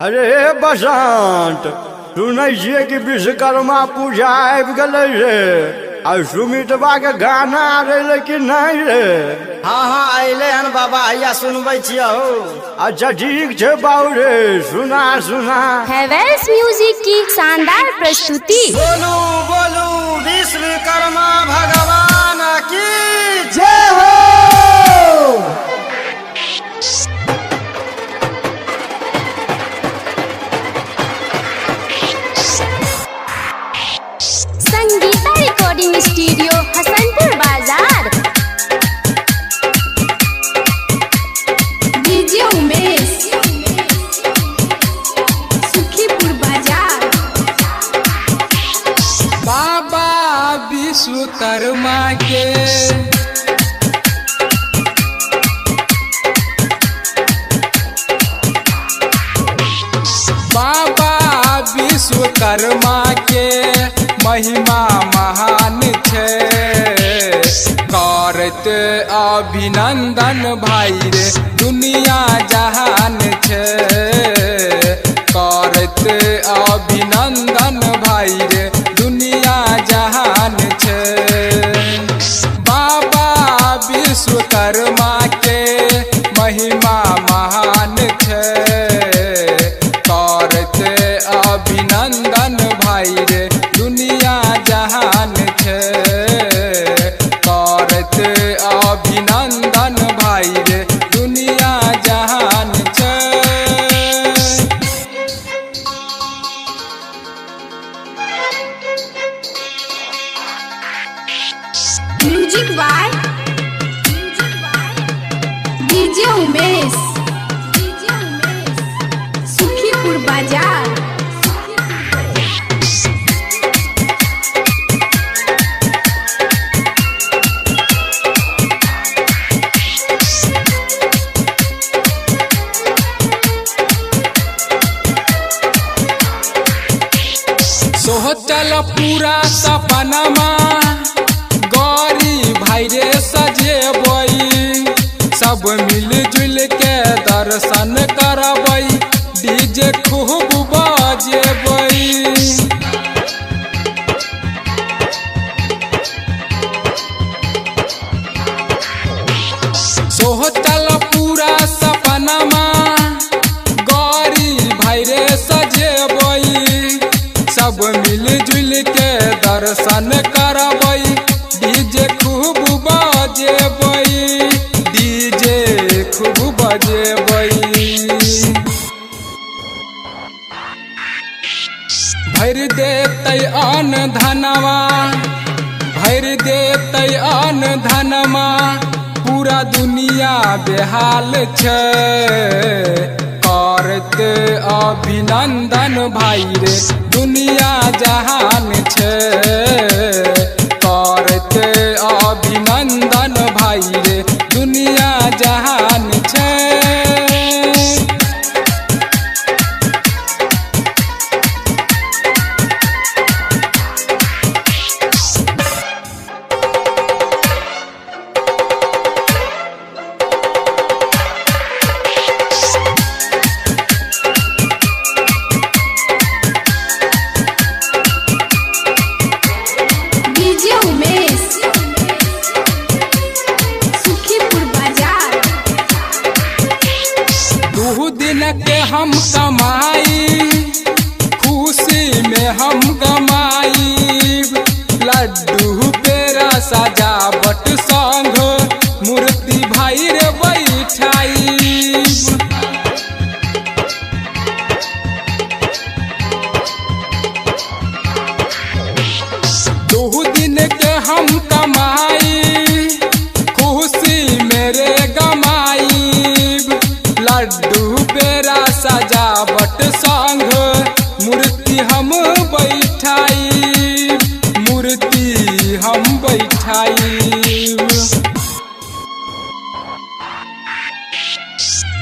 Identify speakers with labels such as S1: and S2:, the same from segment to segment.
S1: अरे बसंत सुनै छियै कि विश्वकर्मा पूजा आबि गेलै रे। आ सुमितवा के गाना अले कि नहीं रे?
S2: हाँ हाँ अले हन बाबा, हैया सुनबै छियै हो।
S1: अच्छा ठीक छै बाबू रे, सुना सुना।
S3: हैवेल्स म्यूजिक की शानदार प्रस्तुति।
S2: बोलू बोलू विश्वकर्मा भगवान की जय हो।
S3: संगीता रिकॉर्डिंग स्टूडियो हसनपुर बाजार। डीजे उमेश सुखीपुर बाजार।
S4: बाबा विश्वकर्मा के बाबा विश्वकर्मा के महिमा महान छे। करत अभिनंदन भाई रे दुनिया जहान छे। करत अभिनंदन भाई रे दुनिया जहान छे। बाबा विश्वकर्मा के महिमा महान छे। करत अभिनंदन भाई रे दुनिया जहान छे। करत अभिनंदन भाई रे दुनिया जहान छे।
S3: Music by DJ Umesh Sukhipur Bazar.
S4: सोचल पूरा सपनमा गौरी भाई रे सजेबई। सब मिलजुल के दर्शन करबई, डीजे खूब बजेबई। सोचल पूरा सपनमा गौरी भाई रे सजेबई। सब मिलजुल के दर्शन करबई, डीजे खूब बजेबई। डीजे खूब बजेबई। भर देतै अन्न धनमा, भर देतै अन्न धनमा। पूरा दुनिया बेहाल छे। करत अभिनंदन भाई रे दुनिया जहान छे। करत अभिनंदन भाई रे दुनिया जहान छे।
S3: डीजे उमेश सुखीपुर बाजार।
S4: दू दिन के हम कमाई, खुशी में हम गमाई। लड्डू पेड़ा सजावट संग मूर्ति भाई रे बैठाई। दू दिन के हम कमाई, खुशी मेरे गमाई। लड्डू पेड़ा सजावट संग मूर्ति हम बैठाई। मूर्ति हम बैठाई।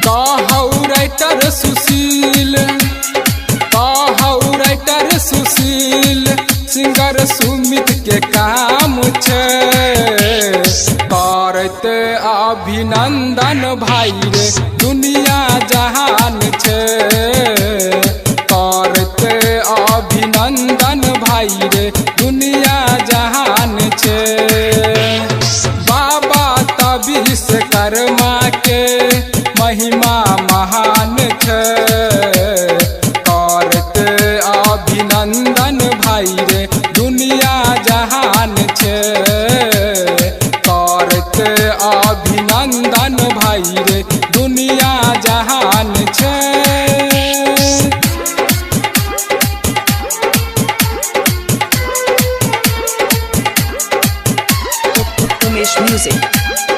S4: कहौ राइटर सुशील, कहौ राइटर सुशील। सिंगर सुमित के काम छे। करत अभिनंदन भाई रे दुनिया जहान छे। महिमा महान छै। करते अभिनंदन भाई रे दुनिया जहान छै। करते अभिनंदन भाई रे दुनिया जहान छै।
S5: Umesh Music.